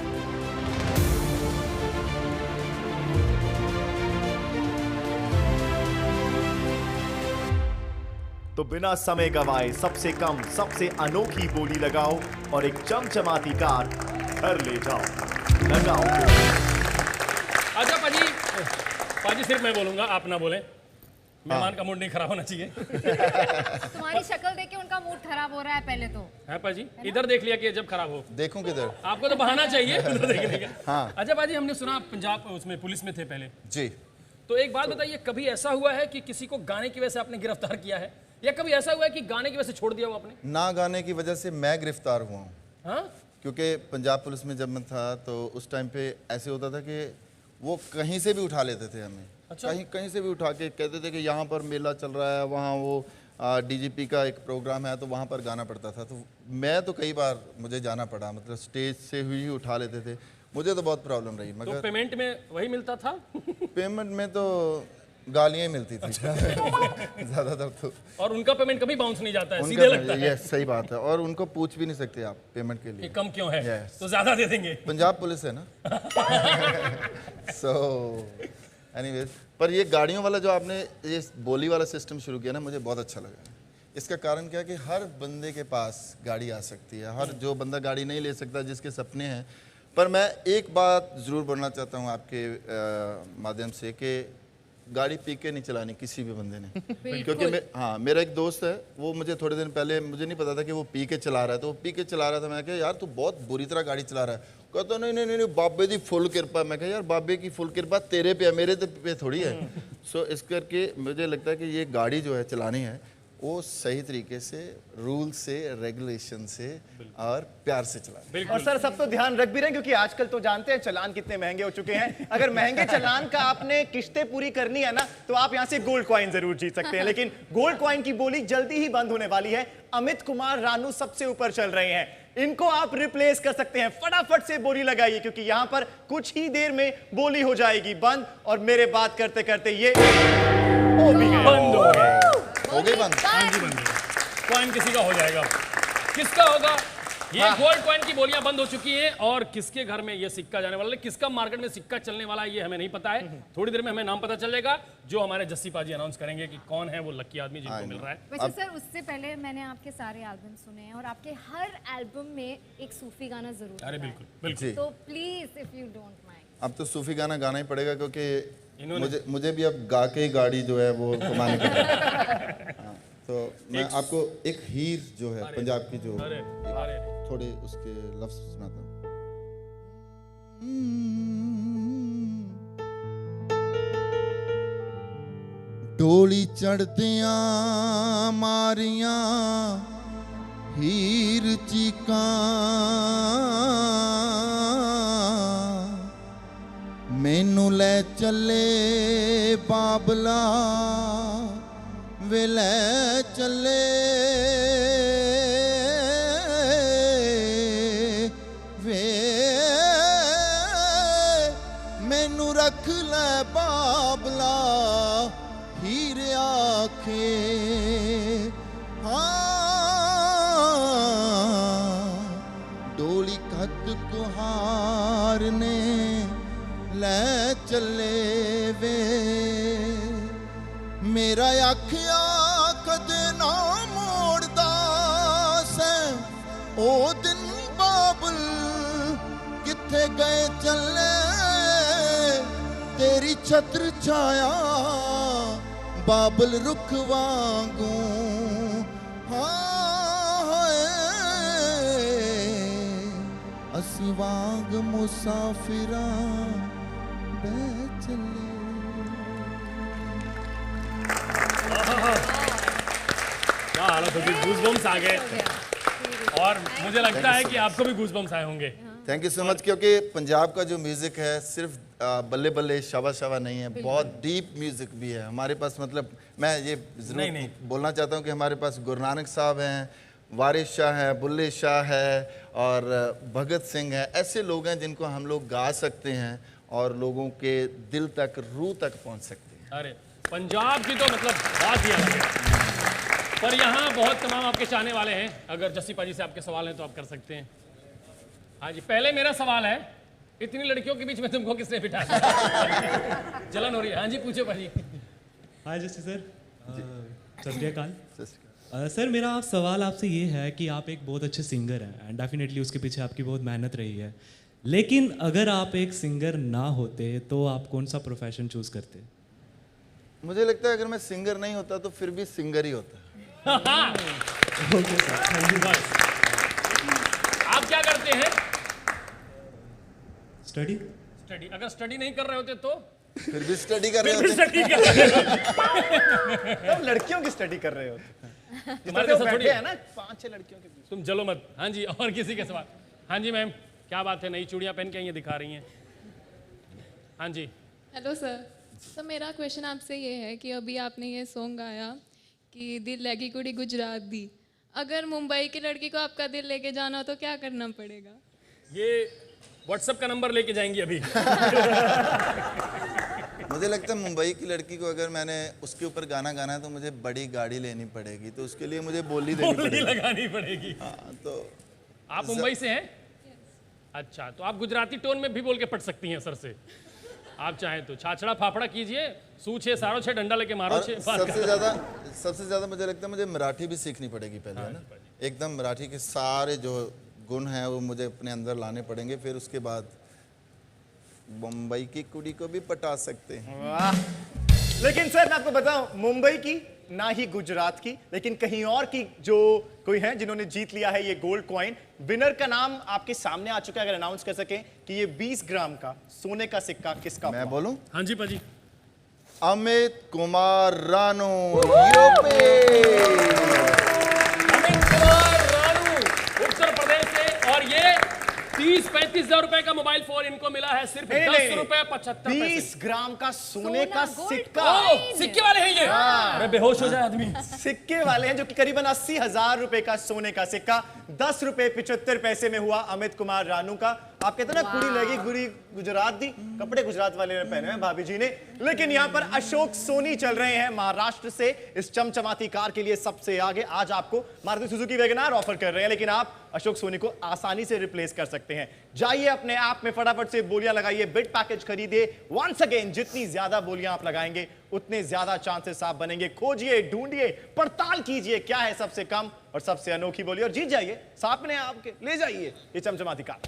तो बिना समय गवाए सबसे कम, सबसे अनोखी बोली लगाओ और एक चमचमाती कार घर ले जाओ। लगाओ। अच्छा पाजी सिर्फ मैं बोलूंगा, आप ना बोलें। मेहमान का मूड नहीं खराब होना चाहिए। तुम्हारी शक्ल देख के उनका मूड खराब हो रहा है पहले तो। है पाजी, इधर देख लिया कि जब खराब हो। देखूं किधर? आपको तो बहाना चाहिए उधर देखने का। हाँ। अच्छा पाजी, हमने सुना पंजाब उसमें पुलिस में थे पहले। जी। तो एक बात बताइए, कभी ऐसा हुआ है कि किसी को गाने की वजह से आपने गिरफ्तार किया है, या कभी ऐसा हुआ है कि गाने की वजह से छोड़ दिया हो आपने? ना गाने की वजह से मैं गिरफ्तार हुआ हूँ। हाँ? क्योंकि पंजाब पुलिस में जब मैं था तो उस टाइम पे ऐसे होता था कि वो कहीं से भी उठा लेते थे हमें। अच्छा? कहीं से भी उठा के कहते थे कि यहाँ पर मेला चल रहा है, वहाँ वो डीजीपी का एक प्रोग्राम है तो वहाँ पर गाना पड़ता था। तो मैं तो कई बार मुझे जाना पड़ा, मतलब स्टेज से ही उठा लेते थे। मुझे तो बहुत प्रॉब्लम रही। मगर तो पेमेंट में वही मिलता था? पेमेंट में तो गालियाँ मिलती थी ज़्यादातर तो। और उनका पेमेंट कभी बाउंस नहीं जाता है, सीधे लगता है। ये सही बात है। और उनको पूछ भी नहीं सकते आप पेमेंट के लिए कम क्यों है, तो ज़्यादा दे देंगे। पंजाब पुलिस है ना। सो एनीवेज, पर ये गाड़ियों वाला जो आपने ये बोली वाला सिस्टम शुरू किया ना, मुझे बहुत अच्छा लगा। इसका कारण क्या है कि हर बंदे के पास गाड़ी आ सकती है। हर जो बंदा गाड़ी नहीं ले सकता, जिसके सपने हैं। पर मैं एक बात ज़रूर बोलना चाहता हूँ आपके माध्यम से कि गाड़ी पी के नहीं चलानी किसी भी बंदे ने। क्योंकि हाँ, मेरा एक दोस्त है, वो मुझे थोड़े दिन पहले, मुझे नहीं पता था कि वो पी के चला रहा है, तो वो पी के चला रहा था। मैं कहा यार तू बहुत बुरी तरह गाड़ी चला रहा है। कहता नहीं नहीं नहीं बाबे की फुल कृपा। मैं कहा यार बाबे की फुल कृपा तेरे पे है, मेरे पे थोड़ी है। सो इस करके मुझे लगता है कि ये गाड़ी जो है चलानी है वो सही तरीके से, रूल से, रेगुलेशन से और प्यार से चलाए। और सर सब तो ध्यान रख भी रहे हैं क्योंकि आजकल तो जानते हैं चालान कितने महंगे हो चुके हैं। अगर महंगे चालान का आपने किस्तें पूरी करनी है ना तो आप यहां से गोल्ड कॉइन जरूर जीत सकते हैं। लेकिन गोल्ड कॉइन की बोली जल्दी ही बंद होने वाली है। अमित कुमार रानू सबसे ऊपर चल रहे हैं, इनको आप रिप्लेस कर सकते हैं। फटाफट से बोली लगाइए क्योंकि यहां पर कुछ ही देर में बोली हो जाएगी बंद। और मेरे बात करते करते ये हो भी गया, बंद हो गया। हो गई बंद? हाँ जी, बंद। कॉइन किसी का हो जाएगा। किसका होगा? ये गोल्ड कॉइन की बोलियां बंद हो चुकी हैं। और किसके घर में ये सिक्का जाने वाला है, किसका मार्केट में सिक्का चलने वाला है, ये हमें नहीं पता है। थोड़ी देर में हमें नाम पता चल जाएगा, जो हमारे जस्सी पाजी अनाउंस करेंगे कि कौन है वो लकी आदमी जिनको मिल रहा है। वैसे सर उससे पहले मैंने आपके सारे एल्बम सुने हैं और आपके हर एल्बम में एक सूफी गाना जरूर अरे होता है। बिल्कुल बिल्कुल। तो please if you don't mind. अब तो सूफी गाना गाना ही पड़ेगा क्योंकि मुझे भी अब गा के ही गाड़ी जो है वो कमाने की हाँ, तो मैं आपको एक हीर जो है पंजाब की जो थोड़े उसके लफ्ज सुनाता हूँ। डोली चढ़दियां मारियां हीर चीकां मैनू ले चले बाबला वे ले चले वे मैनू रख ले बाबला हीर आखे हाँ डोली कद कुहार ने ले चले वे मेरा आखिया कदे ना मोड़दा से ओ दिन बाबल किथे गए चले तेरी छत्र छाया बाबल रुख वांगू हाँ असी वांग मुसाफिरा बह चले। क्या हालत होगी, गूज़बम्स आ गए। और मुझे लगता है कि आपको भी गूज़बम्स आए होंगे। Thank you so much. क्योंकि पंजाब का जो म्यूज़िक है सिर्फ बल्ले बल्ले शाबा शाबा नहीं है, बहुत डीप म्यूज़िक भी है हमारे पास। मतलब मैं ये ज़रूर बोलना चाहता हूँ कि हमारे पास गुरु नानक साहब हैं, वारिस शाह है, बुल्ले शाह है और भगत सिंह है। ऐसे लोग हैं जिनको हम लोग गा सकते हैं और लोगों के दिल तक, रूह तक पहुँच सकते हैं। अरे पंजाब की तो मतलब बात ही अलग है। पर यहाँ बहुत तमाम आपके चाहने वाले हैं। अगर जस्सी पाजी से आपके सवाल हैं तो आप कर सकते हैं। हाँ जी, पहले मेरा सवाल है, इतनी लड़कियों के बीच में तुमको किसने बिठाया? जलन हो रही है। हाँ जी, पूछे पाजी। हाय जस्सी सर, सत श्री अकाल। सर मेरा सवाल आपसे ये है कि आप एक बहुत अच्छे सिंगर हैं एंड डेफिनेटली उसके पीछे आपकी बहुत मेहनत रही है, लेकिन अगर आप एक सिंगर ना होते तो आप कौन सा प्रोफेशन चूज करते? मुझे लगता है अगर मैं सिंगर नहीं होता तो फिर भी सिंगर ही होता। Okay sir, thank you. आप क्या करते हैं? स्टडी। स्टडी। अगर स्टडी नहीं कर रहे होते तो फिर भी स्टडी कर रहे होते। तब लड़कियों की स्टडी कर रहे होते। तुम्हारे साथ थोड़ी है ना 5-6 लड़कियों के बीच। तुम जलो मत। हाँ जी, और किसी के सवाल? हाँ जी मैम, क्या बात है, नई चूड़ियां पहन के ये दिखा रही हैं। हाँ जी। हेलो सर, तो मेरा क्वेश्चन आपसे ये है कि अभी आपने ये सॉन्ग गाया कि दिल लगी कुड़ी गुजरात दी, अगर मुंबई की लड़की को आपका दिल लेके जाना हो तो क्या करना पड़ेगा? ये व्हाट्सएप का नंबर लेके जाएंगी अभी। मुझे लगता है मुंबई की लड़की को अगर मैंने उसके ऊपर गाना गाना है तो मुझे बड़ी गाड़ी लेनी पड़ेगी, तो उसके लिए मुझे बोली देनी पड़ेगी, लगानी पड़ेगी। हाँ, तो आप मुंबई से हैं? अच्छा, तो आप गुजराती टोन में भी बोल के पढ़ सकती हैं सर से, आप चाहें तो। छाछड़ा फाफड़ा कीजिए, सू छे सारो छे, डंडा लेके मारो छे। सबसे ज्यादा मुझे लगता है मुझे मराठी भी सीखनी पड़ेगी पहले, है ना? एकदम मराठी के सारे जो गुण हैं वो मुझे अपने अंदर लाने पड़ेंगे, फिर उसके बाद मुंबई की कुड़ी को भी पटा सकते हैं। लेकिन सर मैं आपको बताऊं, मुंबई की ना ही गुजरात की, लेकिन कहीं और की जो कोई है जिन्होंने जीत लिया है ये गोल्ड कॉइन। विनर का नाम आपके सामने आ चुका है, अगर अनाउंस कर सकें कि ये 20 ग्राम का सोने का सिक्का किसका? मैं बोलूं? हाँ जी पाजी। अमित कुमार रानू, यूपी। अमित कुमार रानू उत्तर प्रदेश से, और ये 30-35 हजार रुपए का मोबाइल फोन इनको मिला है सिर्फ 10 रुपए 75 पैसे। 20 ग्राम का सोने का सिक्का। सिक्के वाले हैं ये। अरे बेहोश हो जाए आदमी। सिक्के वाले हैं, जो कि करीबन 80,000 रुपए का सोने का सिक्का 10 रुपए 75 पैसे में हुआ अमित कुमार रानू का। आप कहते ना कुड़ी लगी गुड़ी गुजरात दी, कपड़े गुजरात वाले ने पहने हैं भाभी जी ने। लेकिन यहाँ पर अशोक सोनी चल रहे हैं महाराष्ट्र से इस चमचमाती कार के लिए सबसे आगे। आज आपको मारुति सुजुकी वैगनआर ऑफर कर रहे हैं, लेकिन आप अशोक सोनी को आसानी से रिप्लेस कर सकते हैं। जाइए अपने ऐप में फटाफट से बोलियां लगाइए, बिड पैकेज खरीदिए। वंस अगेन, जितनी ज्यादा बोलियां आप लगाएंगे उतने ज्यादा चांसेस आप बनेंगे। खोजिए, ढूंढिए, पड़ताल कीजिए क्या है सबसे कम और सबसे अनोखी बोली, और जीत जाइए। साथ में आपके ले जाइए ये चमचमाती कार।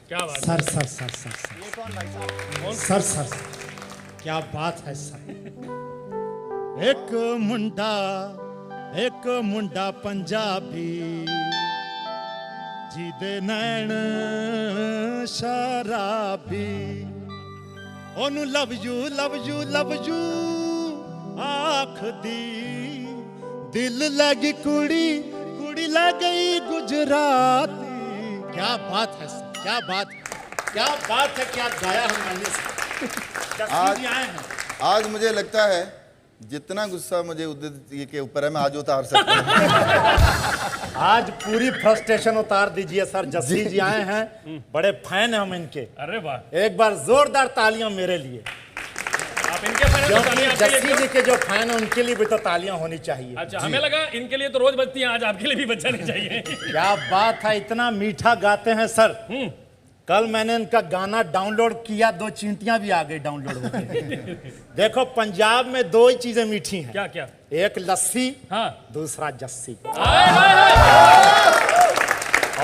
क्या बात sir sir sir sir sir ये कौन भाई साहब? सर सर क्या बात है सर। एक मुंडा पंजाबी ਜਿਹਦੇ ਨੈਣ ਸ਼ਰਾਬੀ ਉਹਨੂੰ ਲਵ ਯੂ ਆਖਦੀ ਦਿਲ ਲੈ ਗਈ ਕੁੜੀ ਲੈ ਗਈ ਗੁਜਰਾਤੀ। क्या बात है सर, क्या बात है, क्या गाया हमने सर। आज मुझे लगता है जितना गुस्सा मुझे उदित के ऊपर है मैं आज उतार सकता हूँ। आज पूरी फ्रस्ट्रेशन उतार दीजिए सर। जस्सी जी आए हैं, बड़े फैन हैं हम इनके। अरे वाह, एक बार जोरदार तालियां मेरे लिए। आप इनके फैन हैं, क्योंकि जस्सी जी के जो फैन हैं उनके लिए भी तो तालियां होनी चाहिए। अच्छा, हमें लगा इनके लिए तो रोज बजती हैं, आज आपके लिए भी बजानी चाहिए। क्या बात है, इतना मीठा गाते हैं सर। कल मैंने इनका गाना डाउनलोड किया, 2 चींटियां भी आ गई डाउनलोड होकर। देखो पंजाब में 2 ही चीजें मीठी हैं। क्या क्या? एक लस्सी, हाँ, दूसरा जस्सी।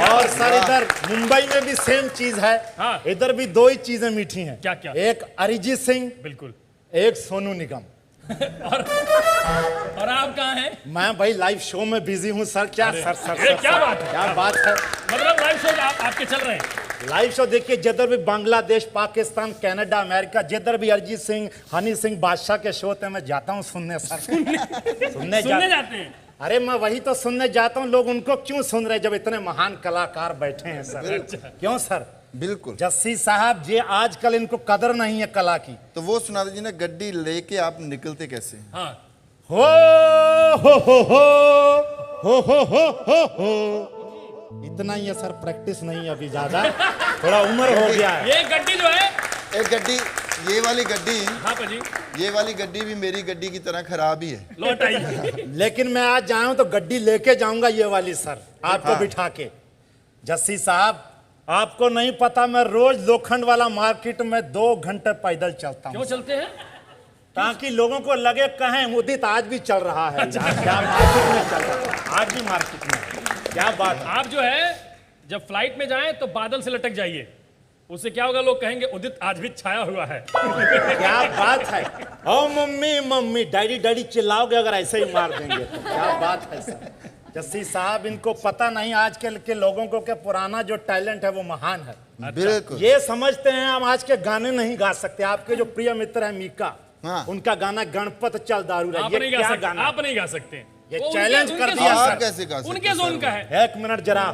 और सर इधर मुंबई में भी सेम चीज है। हाँ। इधर भी 2 ही चीजें मीठी हैं। क्या क्या? एक अरिजीत सिंह, बिल्कुल, एक सोनू निगम। और आप कहाँ हैं? मैं भाई लाइव शो में बिजी हूँ सर। क्या सर ये क्या बात है? क्या बात है, मतलब लाइव शो आपके चल रहे हैं? लाइव शो देखिए, जिधर भी बांग्लादेश, पाकिस्तान, कनाडा, अमेरिका, जिधर भी अरिजीत सिंह, हनी सिंह, बादशाह के शो थे मैं जाता हूँ सुनने सर। सुनने जाते हैं? अरे मैं वही तो सुनने जाता हूँ। लोग उनको क्यों सुन रहे जब इतने महान कलाकार बैठे हैं सर। क्यों सर? बिल्कुल। जस्सी साहब जी आजकल इनको कदर नहीं है कला की। तो वो सुना दीजिए ना, गड्डी लेके आप निकलते कैसे? हाँ। हो इतना ही है सर, प्रैक्टिस नहीं है अभी ज्यादा, थोड़ा उम्र हो गया है। ये गड्डी जो है, एक गड्डी, ये वाली गड्डी, हाँ पाजी, ये वाली गड्डी भी मेरी गड्डी की तरह खराब ही है। लौट आई। लेकिन मैं आज जाऊं तो गड्डी लेके जाऊंगा ये वाली सर, आपको बिठा के। जस्सी साहब आपको नहीं पता, मैं रोज लोखंड वाला मार्केट में 2 घंटे पैदल चलता हूँ। क्यों चलते हैं? ताकि लोगों को लगे कहें उदित आज भी चल रहा है। क्या मार्केट में चल रहा है, आज भी मार्केट में। क्या बात। आप जो है जब फ्लाइट में जाएं तो बादल से लटक जाइए, उससे क्या होगा, लोग कहेंगे उदित आज भी छाया हुआ है। क्या बात है। ओ मम्मी मम्मी, डैडी डैडी चिल्लाओगे अगर ऐसे ही मार देंगे तो। क्या बात है सर। जस्सी साहब इनको पता नहीं आजकल के लोगों को कि पुराना जो टैलेंट है वो महान है। बिल्कुल। ये समझते हैं हम आज के गाने नहीं गा सकते। आपके जो प्रिय मित्र है मीका, उनका गाना गणपत चल दारू रहा, आप ये नहीं क्या गा सकते, गाना? आप नहीं गा सकते। ये चैलेंज कर दिया सर। कैसे गा सकते? उनके जोन का है। 1 मिनट जरा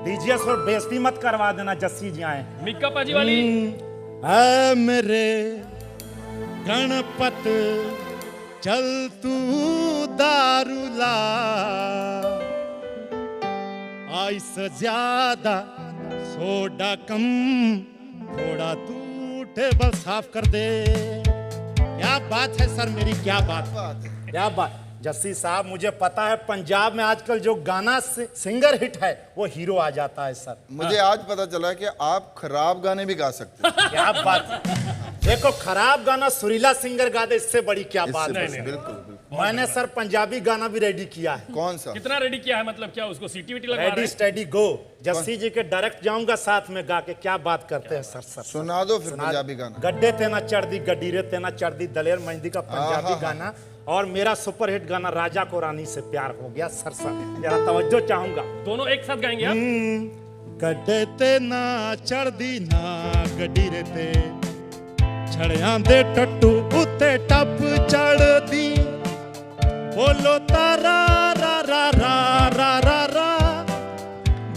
दीजिए सर, बेइज्जती मत करवा देना। जस्सी जी आए। मिक्का पाजी वाली। ऐ मेरे गणपत चल तू दारू ला, आइस ज्यादा सोडा कम, थोड़ा तू टेबल साफ कर दे। क्या बात है सर मेरी, क्या बात है, क्या बात। जस्सी साहब मुझे पता है पंजाब में आजकल जो गाना सिंगर हिट है वो हीरो आ जाता है सर। मुझे आज पता चला कि आप खराब गाने भी गा सकते हैं। क्या बात। देखो खराब गाना सुरीला सिंगर गा दे, इससे बड़ी क्या बात है। बिल्कुल बिल्कुल। मैंने सर पंजाबी गाना भी रेडी किया है। कौन सा? कितना रेडी किया है? मतलब क्या उसको सीटी वीटी लगवा रहे रेडी हैं? स्टेडी गो। जस्सी जी के डायरेक्ट जाऊंगा साथ में गा के। क्या बात करते हैं सर? सर सुना दो फिर पंजाबी गाना। गड्ढे तेना चढ़दी गडीरे तेना चढ़दी दलेर मेहंदी का पंजाबी गाना, और मेरा सुपरहिट गाना राजा को रानी से प्यार हो गया। सर जरा तवज्जो चाहूंगा। दोनों एक साथ गाएंगे आप? गड्ढे ते ना चढ़दी ना गडीरे ते छड़ियां दे टट्टू उत्ते टप चढ़दी, बोलो तारा रा रा रा रा रा रा,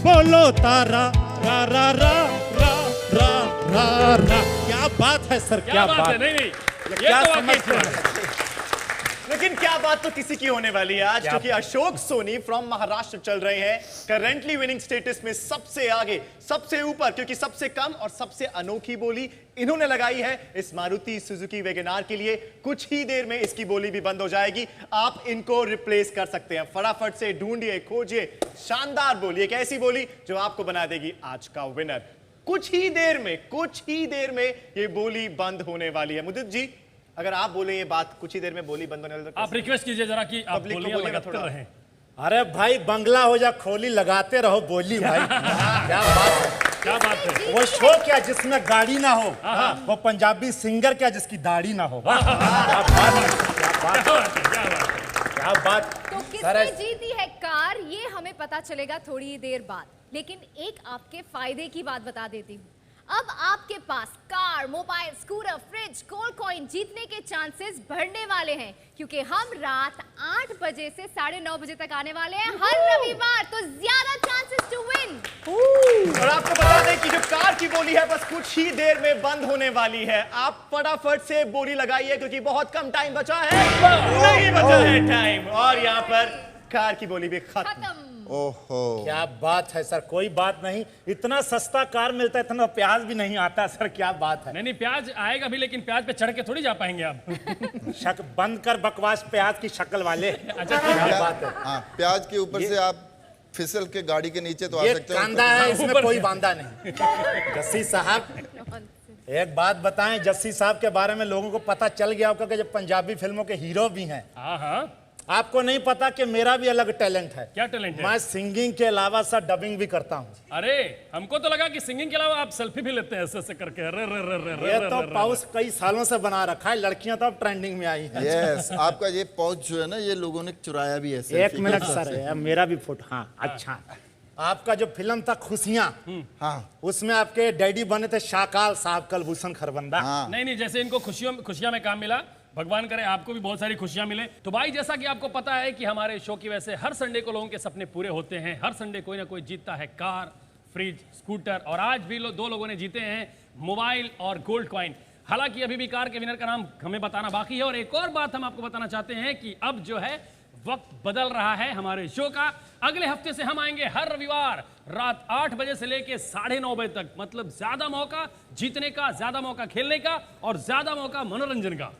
बोलो तारा रा रा रा रा रा रा रा। क्या बात है सर, क्या बात है। नहीं नहीं, क्या समझते हैं? लेकिन क्या बात तो किसी की होने वाली है आज, क्योंकि अशोक सोनी फ्रॉम महाराष्ट्र चल रहे हैं करेंटली विनिंग स्टेटस में सबसे आगे, सबसे ऊपर, क्योंकि सबसे कम और सबसे अनोखी बोली इन्होंने लगाई है इस मारुति सुजुकी वैगनआर के लिए। कुछ ही देर में इसकी बोली भी बंद हो जाएगी। आप इनको रिप्लेस कर सकते हैं। फटाफट से ढूंढिए, खोजिए शानदार बोली, एक ऐसी बोली जो आपको बना देगी आज का विनर। कुछ ही देर में ये बोली बंद होने वाली है। मुदित जी, अगर आप बोले ये बात कुछ ही देर में बोली बंद होने वाली, आप रिक्वेस्ट कीजिए जरा कि आप बोलियां लगाते रहें। अरे भाई बंगला हो जा खोली, लगाते रहो बोली भाई। क्या बात है, क्या बात है। वो शो क्या जिसमें गाड़ी ना हो, वो पंजाबी सिंगर क्या जिसकी दाढ़ी ना हो। क्या बात। तो किसने जीती है कार, ये हमें पता चलेगा थोड़ी देर बाद। लेकिन एक आपके फायदे की बात बता देती हूँ। अब आपके पास car, mobile, scooter, fridge, gold coin जीतने के चांसेस बढ़ने वाले हैं, क्योंकि हम रात 8 बजे से 9:30 बजे तक आने वाले हैं हर रविवार, तो ज्यादा चांसेस टू विन। और आपको बता दें कि जो कार की बोली है बस कुछ ही देर में बंद होने वाली है। आप फटाफट से बोली लगाइए, क्योंकि बहुत कम टाइम बचा है, नहीं बचा है टाइम, और यहाँ पर कार की बोली भी खत्म। ओहो, क्या बात है सर। कोई बात नहीं, इतना सस्ता कार मिलता है, इतना प्याज भी नहीं आता सर। क्या बात है। नहीं प्याज आएगा भी, लेकिन प्याज पे चढ़ के थोड़ी जा पाएंगे आप। शक बंद कर बकवास, प्याज की शक्ल वाले। अच्छा क्या बात है। हाँ, प्याज के ऊपर से आप फिसल के गाड़ी के नीचे तो आ सकते हो। कांदा है, इसमें कोई बांधा नहीं। जस्सी साहब एक बात बताएं, जस्सी साहब के बारे में लोगों को पता चल गया होगा कि जब पंजाबी फिल्मों के हीरो भी हैं। हाँ, आपको नहीं पता कि मेरा भी अलग टैलेंट है। क्या टैलेंट है? मैं सिंगिंग के अलावा सर डबिंग भी करता हूँ। अरे हमको तो लगा कि सिंगिंग के अलावा आप सेल्फी भी लेते हैं ऐसे ऐसे करके। ये तो पाउच कई सालों से बना रखा है, लड़कियां तो अब ट्रेंडिंग में आई हैं। यस, आपका ये पाउच जो है ना, ये लोगों ने चुराया भी है। एक मिनट सर, मेरा भी फोटो। हाँ अच्छा, आपका जो फिल्म था खुशियां, हाँ, उसमें आपके डैडी बने थे शाकाल साहब कलभूषण खरबंदा। नहीं, जैसे इनको खुशियां में काम मिला, भगवान करे आपको भी बहुत सारी खुशियां मिले। तो भाई जैसा कि आपको पता है कि हमारे शो की वजह से हर संडे को लोगों के सपने पूरे होते हैं। हर संडे कोई ना कोई जीतता है कार, फ्रिज, स्कूटर, और आज भी दो लोगों ने जीते हैं मोबाइल और गोल्ड कॉइन। हालांकि अभी भी कार के विनर का नाम हमें बताना बाकी है। और एक और बात हम आपको बताना चाहते हैं कि अब जो है वक्त बदल रहा है हमारे शो का। अगले हफ्ते से हम आएंगे हर रविवार रात 8 बजे से लेके 9:30 बजे तक। मतलब ज्यादा मौका जीतने का, ज्यादा मौका खेलने का, और ज्यादा मौका मनोरंजन का।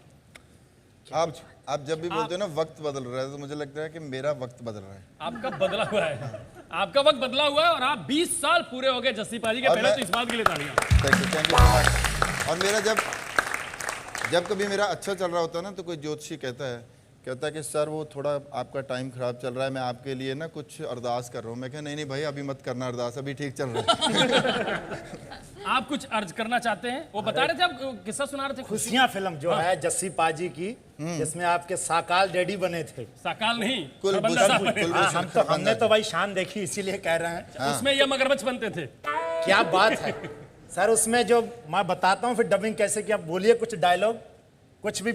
आप जब भी बोलते हो ना वक्त बदल रहा है, तो मुझे लगता है कि मेरा वक्त बदल रहा है। आपका बदला हुआ है, आपका वक्त बदला हुआ है, और आप 20 साल पूरे हो गए जस्सी पाजी के। पहले तो इस बात के लिए तालियां। Thank you so much. और मेरा जब कभी मेरा अच्छा चल रहा होता है ना, तो कोई ज्योतिषी कहता है कि सर वो थोड़ा आपका टाइम खराब चल रहा है, मैं आपके लिए ना कुछ अरदास कर रहा हूँ। मैं कहा नहीं भाई, अभी मत करना अरदास, अभी ठीक चल रहा है। आप कुछ अर्ज करना चाहते हैं? वो बता रहे थे, आप किस्सा सुना रहे थे। खुशियां फिल्म जो है जस्सी पाजी की, जिसमें आपके साकाल डैडी बने थे। साकाल नहीं, हमने तो भाई शान देखी, इसीलिए कह रहे हैं। उसमें ये मगरमच्छ बनते थे। क्या बात है सर। उसमें जो मैं बताता हूँ फिर डबिंग कैसे किया। बोलिए कुछ डायलॉग, कुछ भी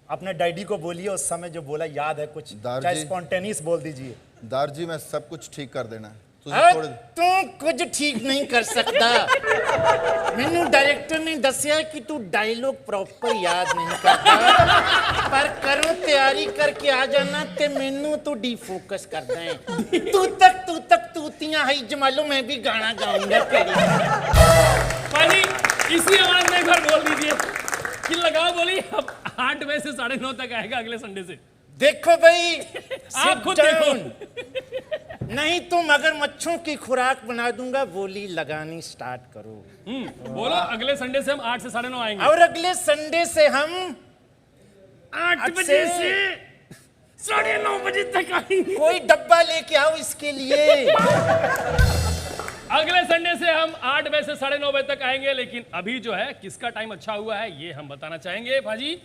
अपने डैडी को बोलिए, उस समय जो बोला याद है कुछ, चाहे स्पॉन्टेनियस बोल दीजिए। दार जी, मैं सब कुछ ठीक कर देना है। तू कुछ ठीक नहीं कर सकता। मैनू डायरेक्टर ने दसिया कि तू डायलॉग प्रॉपर याद नहीं करता, पर करो तैयारी करके आ जाना, ते मैनू तू डिफोकस करता है। तू तक तूतियां है जमालो, मैं भी गाना गाऊंगा तेरी। पाजी इसी आवाज में एक बार बोल दीजिए कि लगाओ बोली। अब 8 बजे से 9:30 तक आएगा अगले संडे से। देखो भाई, आप खुद देखो। नहीं तो मगरमच्छों की खुराक बना दूंगा, बोली लगानी स्टार्ट करो। बोलो अगले संडे से हम 8 से 9:30 आएंगे। और अगले संडे से हम 8 बजे से 9:30 बजे तक आएंगे। कोई डब्बा लेके आओ इसके लिए। अगले संडे से हम 8 बजे से 9:30 बजे तक आएंगे, लेकिन अभी जो है किसका टाइम अच्छा हुआ है ये हम बताना चाहेंगे। भाजी,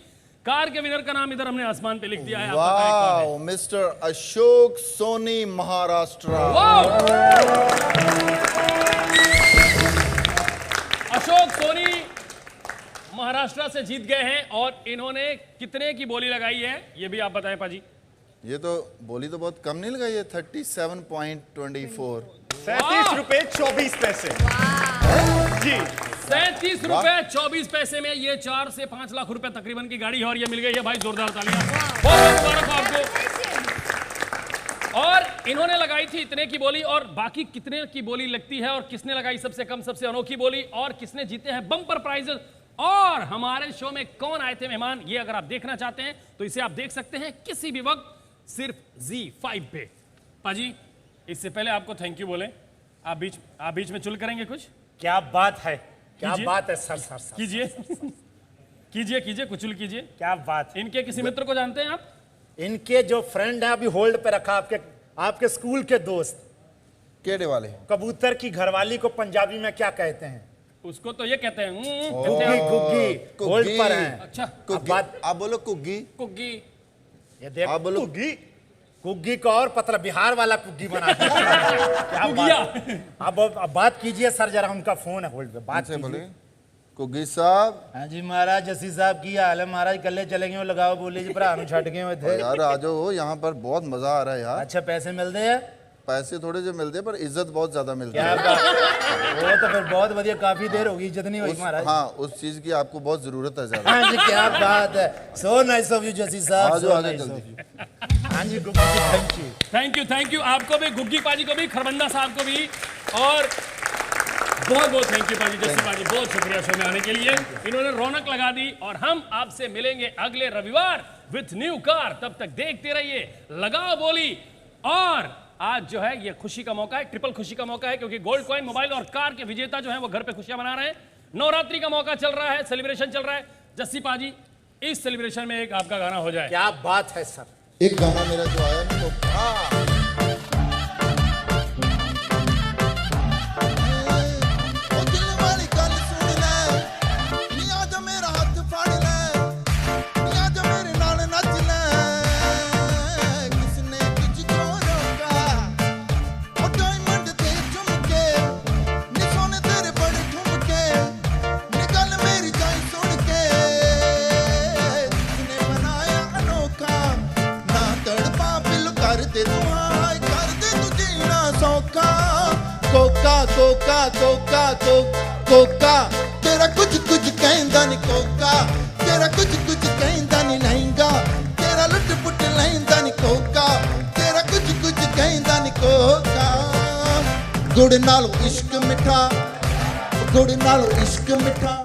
कार के विनर का नाम इधर हमने आसमान पे लिख दिया है। वाह, मिस्टर अशोक सोनी, महाराष्ट्र। अशोक सोनी महाराष्ट्र से जीत गए हैं और इन्होंने कितने की बोली लगाई है ये भी आप बताएं पाजी। ये तो बोली तो बहुत कम नहीं लगाई है, 37.24। 37 रुपए 24 पैसे जी। 37 रुपए 24 पैसे में ये 4 से 5 लाख रुपए तकरीबन की गाड़ी है और ये मिल गई है भाई। जोरदार तालियां बहुत मुबारक हो आपको। और इन्होंने लगाई थी इतने की बोली, और बाकी कितने की बोली लगती है और किसने लगाई सबसे कम सबसे अनोखी बोली और किसने जीते हैं बम्पर प्राइजेस और हमारे शो में कौन आए थे मेहमान, ये अगर आप देखना चाहते हैं तो इसे आप देख सकते हैं किसी भी वक्त सिर्फ ZEE5 पे। पाजी, इससे पहले आपको थैंक यू बोले, आप बीच में चुल करेंगे कुछ? क्या बात है, क्या बात है सर। कीजिए कीजिए कुचल कीजिए। क्या बात है। इनके किसी मित्र को जानते हैं आप? इनके जो फ्रेंड है अभी होल्ड पे रखा, आपके स्कूल के दोस्त। केड़े वाले? कबूतर की घरवाली को पंजाबी में क्या कहते हैं? उसको तो ये कहते हैं कुग्गी। होल्ड पर हैं। अच्छा, आप बोलो कुग्गी। कुग्गी, ये देख, आप बोलो कुग्गी को और पतला बिहार वाला कुग्गी बना दिया। अब बात कीजिए सर, जरा उनका फोन है होल्ड पे, बात से बोले। कुग्गी साहब। हाँ जी महाराज, जसी साहब की हाल है महाराज? कल्ले चले गए लगाओ बोले जी, भरा छट गए हुए थे यार। आ जाओ, यहाँ पर बहुत मजा आ रहा है यार। अच्छा, पैसे मिलते हैं? पैसे थोड़े जो मिलते हैं पर इज्जत बहुत ज्यादा मिलती है। वो तो फिर बहुत बढ़िया, काफी देर होगी, इज्जत नहीं हुई महाराज। हाँ, उस चीज की आपको बहुत जरूरत है ज्यादा। हाँ जी, क्या बात है। सो नाइस ऑफ यू जसी साहब। जल्दी। हाँ जी गुग्गी, थैंक यू आपको भी, गुग्गी पाजी को भी, खरबंदा साहब को भी, और बहुत बहुत थैंक यू पाजी, जसी पाजी, बहुत शुक्रिया शो में आने के लिए। इन्होंने रौनक लगा दी और हम आपसे मिलेंगे अगले रविवार विथ न्यू कार। तब तक देखते रहिए लगाओ बोली। और आज जो है ये खुशी का मौका है, ट्रिपल खुशी का मौका है, क्योंकि गोल्ड कॉइन, मोबाइल और कार के विजेता जो है वो घर पे खुशियां मना रहे हैं। नवरात्रि का मौका चल रहा है, सेलिब्रेशन चल रहा है। जस्सी पाजी, इस सेलिब्रेशन में एक आपका गाना हो जाए। क्या बात है सर। एक गाना मेरा जो आया ना तो कोका तेरा कुछ कहंदा नहीं, कोका तेरा कुछ कहंदा नहीं, लहंगा तेरा लुट पुट लहंदा नहीं, कोका तेरा कुछ कहंदा नहीं, कोका। गुड़ नालो इश्क मिठा, गुड़ नालो इश्क मिठा।